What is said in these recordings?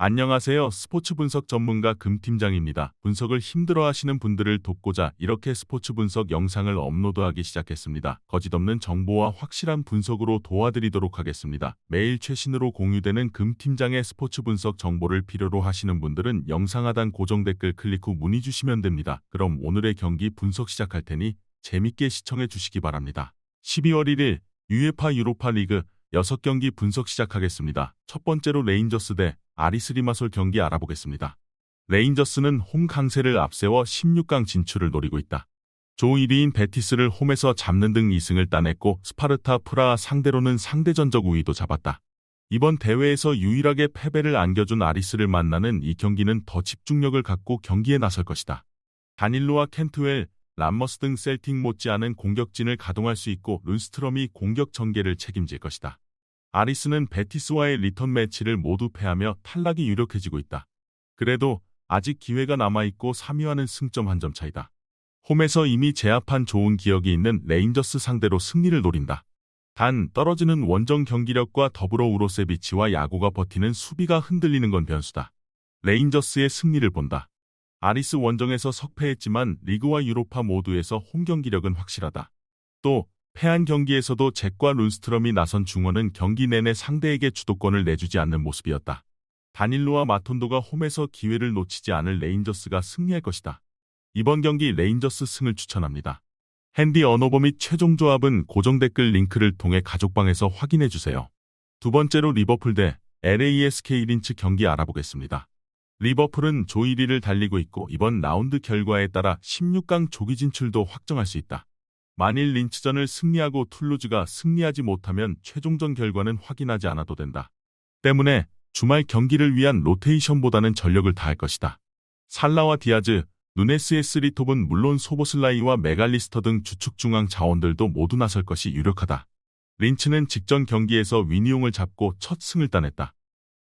안녕하세요. 스포츠 분석 전문가 금팀장입니다. 분석을 힘들어하시는 분들을 돕고자 이렇게 스포츠 분석 영상을 업로드하기 시작했습니다. 거짓없는 정보와 확실한 분석으로 도와드리도록 하겠습니다. 매일 최신으로 공유되는 금팀장의 스포츠 분석 정보를 필요로 하시는 분들은 영상 하단 고정 댓글 클릭 후 문의 주시면 됩니다. 그럼 오늘의 경기 분석 시작할 테니 재밌게 시청해 주시기 바랍니다. 12월 1일 UEFA 유로파 리그 6경기 분석 시작하겠습니다. 첫 번째로 레인저스 대 아리스 리마솔 경기 알아보겠습니다. 레인저스는 홈 강세를 앞세워 16강 진출을 노리고 있다. 조 1위인 베티스를 홈에서 잡는 등 2승을 따냈고 스파르타 프라하 상대로는 상대전적 우위도 잡았다. 이번 대회에서 유일하게 패배를 안겨준 아리스를 만나는 이 경기는 더 집중력을 갖고 경기에 나설 것이다. 다닐로와 켄트웰, 람머스 등 셀틱 못지않은 공격진을 가동할 수 있고 룬스트럼이 공격 전개를 책임질 것이다. 아리스는 베티스와의 리턴 매치를 모두 패하며 탈락이 유력해지고 있다. 그래도 아직 기회가 남아있고 3위와는 승점 1점 차이다. 홈에서 이미 제압한 좋은 기억이 있는 레인저스 상대로 승리를 노린다. 단 떨어지는 원정 경기력과 더불어 우로세비치와 야구가 버티는 수비가 흔들리는 건 변수다. 레인저스의 승리를 본다. 아리스 원정에서 석패했지만 리그와 유로파 모두에서 홈 경기력은 확실하다. 또 패한 경기에서도 잭과 룬스트럼이 나선 중원은 경기 내내 상대에게 주도권을 내주지 않는 모습이었다. 다닐로와 마톤도가 홈에서 기회를 놓치지 않을 레인저스가 승리할 것이다. 이번 경기 레인저스 승을 추천합니다. 핸디 언어버 및 최종 조합은 고정 댓글 링크를 통해 가족방에서 확인해주세요. 두 번째로 리버풀 대 LASK 린츠 경기 알아보겠습니다. 리버풀은 조 1위를 달리고 있고 이번 라운드 결과에 따라 16강 조기 진출도 확정할 수 있다. 만일 린츠전을 승리하고 툴루즈가 승리하지 못하면 최종전 결과는 확인하지 않아도 된다. 때문에 주말 경기를 위한 로테이션보다는 전력을 다할 것이다. 살라와 디아즈, 누네스의 3톱은 물론 소보슬라이와 메갈리스터 등 주축 중앙 자원들도 모두 나설 것이 유력하다. 린츠는 직전 경기에서 위니용을 잡고 첫 승을 따냈다.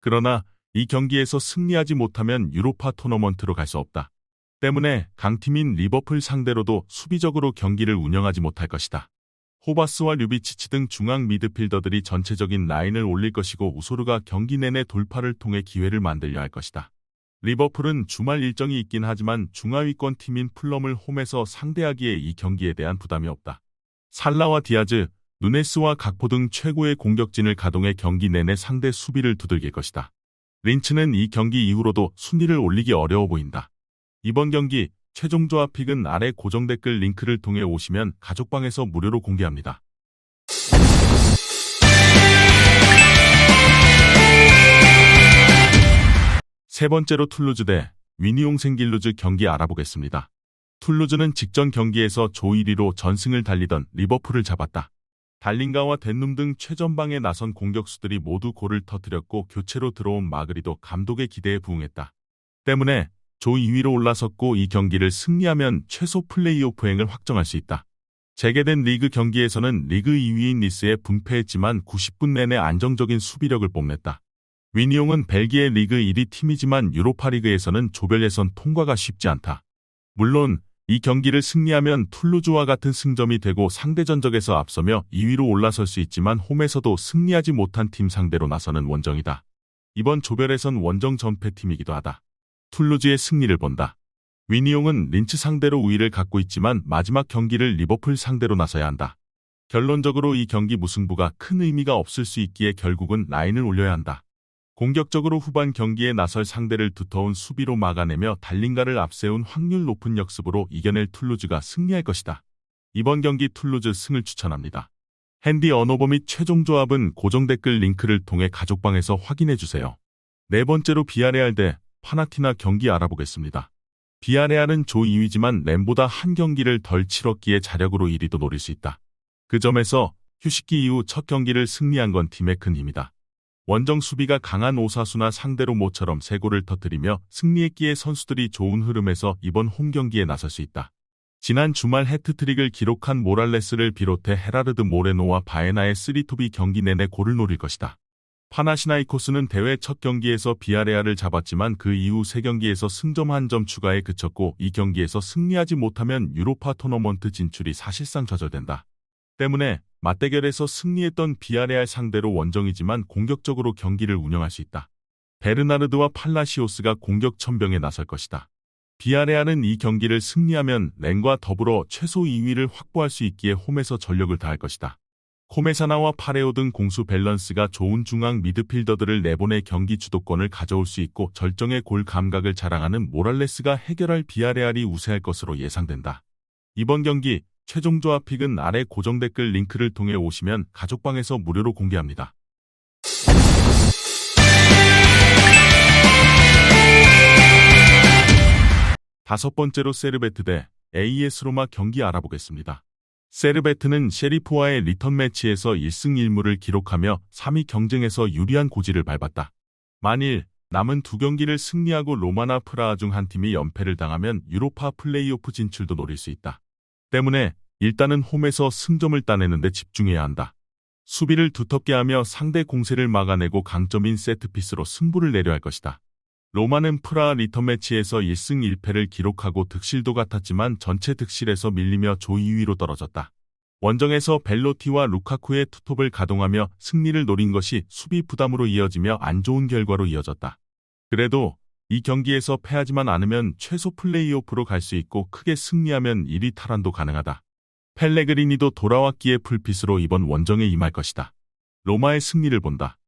그러나 이 경기에서 승리하지 못하면 유로파 토너먼트로 갈 수 없다. 때문에 강팀인 리버풀 상대로도 수비적으로 경기를 운영하지 못할 것이다. 호바스와 류비치치 등 중앙 미드필더들이 전체적인 라인을 올릴 것이고 우소르가 경기 내내 돌파를 통해 기회를 만들려 할 것이다. 리버풀은 주말 일정이 있긴 하지만 중하위권 팀인 풀럼을 홈에서 상대하기에 이 경기에 대한 부담이 없다. 살라와 디아즈, 누네스와 각포 등 최고의 공격진을 가동해 경기 내내 상대 수비를 두들길 것이다. 린츠는 이 경기 이후로도 순위를 올리기 어려워 보인다. 이번 경기 최종 조합 픽은 아래 고정 댓글 링크를 통해 오시면 가족방에서 무료로 공개합니다. 세 번째로 툴루즈 대 위니용 생길루즈 경기 알아보겠습니다. 툴루즈는 직전 경기에서 조 1위로 전승을 달리던 리버풀을 잡았다. 달링가와 덴눔 등 최전방에 나선 공격수들이 모두 골을 터뜨렸고 교체로 들어온 마그리도 감독의 기대에 부응했다. 때문에 조 2위로 올라섰고 이 경기를 승리하면 최소 플레이오프행을 확정할 수 있다. 재개된 리그 경기에서는 리그 2위인 니스에 분패했지만 90분 내내 안정적인 수비력을 뽐냈다. 위니용은 벨기에 리그 1위 팀이지만 유로파리그에서는 조별 예선 통과가 쉽지 않다. 물론 이 경기를 승리하면 툴루즈와 같은 승점이 되고 상대 전적에서 앞서며 2위로 올라설 수 있지만 홈에서도 승리하지 못한 팀 상대로 나서는 원정이다. 이번 조별예선 원정 전패팀이기도 하다. 툴루즈의 승리를 본다. 위니용은 린츠 상대로 우위를 갖고 있지만 마지막 경기를 리버풀 상대로 나서야 한다. 결론적으로 이 경기 무승부가 큰 의미가 없을 수 있기에 결국은 라인을 올려야 한다. 공격적으로 후반 경기에 나설 상대를 두터운 수비로 막아내며 달링가를 앞세운 확률 높은 역습으로 이겨낼 툴루즈가 승리할 것이다. 이번 경기 툴루즈 승을 추천합니다. 핸디 언어버 및 최종 조합은 고정 댓글 링크를 통해 가족방에서 확인해주세요. 네 번째로 비아레알 대 파나티나 경기 알아보겠습니다. 비아레알은 조 2위지만 램보다 한 경기를 덜 치렀기에 자력으로 1위도 노릴 수 있다. 그 점에서 휴식기 이후 첫 경기를 승리한 건 팀의 큰 힘이다. 원정 수비가 강한 오사수나 상대로 모처럼 3골을 터뜨리며 승리했기에 선수들이 좋은 흐름에서 이번 홈 경기에 나설 수 있다. 지난 주말 해트트릭을 기록한 모랄레스를 비롯해 헤라르드 모레노와 바에나의 3톱이 경기 내내 골을 노릴 것이다. 파나시나이코스는 대회 첫 경기에서 비아레알을 잡았지만 그 이후 3경기에서 승점 1점 추가에 그쳤고 이 경기에서 승리하지 못하면 유로파 토너먼트 진출이 사실상 좌절된다. 때문에 맞대결에서 승리했던 비아레알 상대로 원정이지만 공격적으로 경기를 운영할 수 있다. 베르나르드와 팔라시오스가 공격 천병에 나설 것이다. 비아레알은 이 경기를 승리하면 렌과 더불어 최소 2위를 확보할 수 있기에 홈에서 전력을 다할 것이다. 코메사나와 파레오 등 공수 밸런스가 좋은 중앙 미드필더들을 내보내 경기 주도권을 가져올 수 있고 절정의 골 감각을 자랑하는 모랄레스가 해결할 비아레알이 우세할 것으로 예상된다. 이번 경기 최종 조합 픽은 아래 고정 댓글 링크를 통해 오시면 가족방에서 무료로 공개합니다. 다섯 번째로 세르베트 대 AS 로마 경기 알아보겠습니다. 세르베트는 셰리프와의 리턴 매치에서 1승 1무를 기록하며 3위 경쟁에서 유리한 고지를 밟았다. 만일 남은 두 경기를 승리하고 로마나 프라하 중 한 팀이 연패를 당하면 유로파 플레이오프 진출도 노릴 수 있다. 때문에 일단은 홈에서 승점을 따내는 데 집중해야 한다. 수비를 두텁게 하며 상대 공세를 막아내고 강점인 세트피스로 승부를 내려 할 것이다. 로마는 프라하 리턴 매치에서 1승 1패를 기록하고 득실도 같았지만 전체 득실에서 밀리며 조 2위로 떨어졌다. 원정에서 벨로티와 루카쿠의 투톱을 가동하며 승리를 노린 것이 수비 부담으로 이어지며 안 좋은 결과로 이어졌다. 그래도 이 경기에서 패하지만 않으면 최소 플레이오프로 갈 수 있고 크게 승리하면 1위 탈환도 가능하다. 펠레그리니도 돌아왔기에 풀핏으로 이번 원정에 임할 것이다. 로마의 승리를 본다.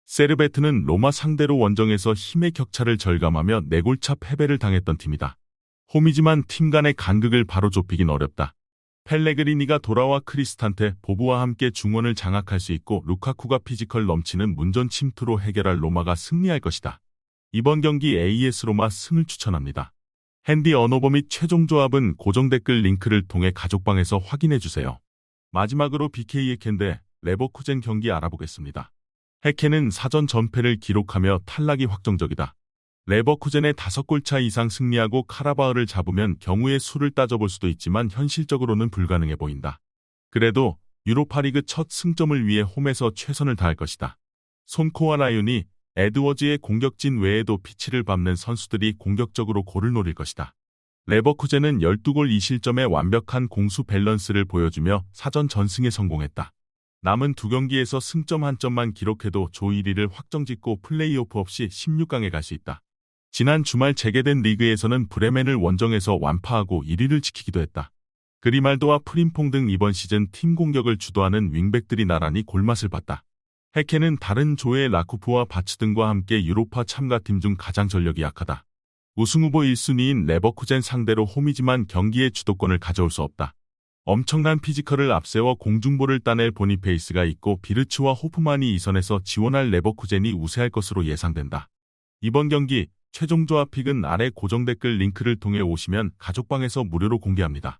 세르베트는 로마 상대로 원정에서 힘의 격차를 절감하며 4골차 패배를 당했던 팀이다. 홈이지만 팀 간의 간극을 바로 좁히긴 어렵다. 펠레그리니가 돌아와 크리스탄테, 보부와 함께 중원을 장악할 수 있고 루카쿠가 피지컬 넘치는 문전 침투로 해결할 로마가 승리할 것이다. 이번 경기 AS 로마 승을 추천합니다. 핸디 언어버 및 최종 조합은 고정 댓글 링크를 통해 가족방에서 확인해주세요. 마지막으로 BK의 캔대 레버쿠젠 경기 알아보겠습니다. 헤켄은 사전 전패를 기록하며 탈락이 확정적이다. 레버쿠젠의 5골차 이상 승리하고 카라바흐를 잡으면 경우의 수를 따져볼 수도 있지만 현실적으로는 불가능해 보인다. 그래도 유로파리그 첫 승점을 위해 홈에서 최선을 다할 것이다. 손코와 라윤이 에드워즈의 공격진 외에도 피치를 밟는 선수들이 공격적으로 골을 노릴 것이다. 레버쿠젠은 12골 2실점의 완벽한 공수 밸런스를 보여주며 사전 전승에 성공했다. 남은 두 경기에서 승점 한 점만 기록해도 조 1위를 확정짓고 플레이오프 없이 16강에 갈 수 있다. 지난 주말 재개된 리그에서는 브레멘을 원정에서 완파하고 1위를 지키기도 했다. 그리말도와 프림퐁 등 이번 시즌 팀 공격을 주도하는 윙백들이 나란히 골맛을 봤다. 헤켄은 다른 조의 라쿠프와 바츠 등과 함께 유로파 참가팀 중 가장 전력이 약하다. 우승후보 1순위인 레버쿠젠 상대로 홈이지만 경기의 주도권을 가져올 수 없다. 엄청난 피지컬을 앞세워 공중볼을 따낼 보니페이스가 있고 비르츠와 호프만이 이선에서 지원할 레버쿠젠이 우세할 것으로 예상된다. 이번 경기 최종 조합 픽은 아래 고정 댓글 링크를 통해 오시면 가족방에서 무료로 공개합니다.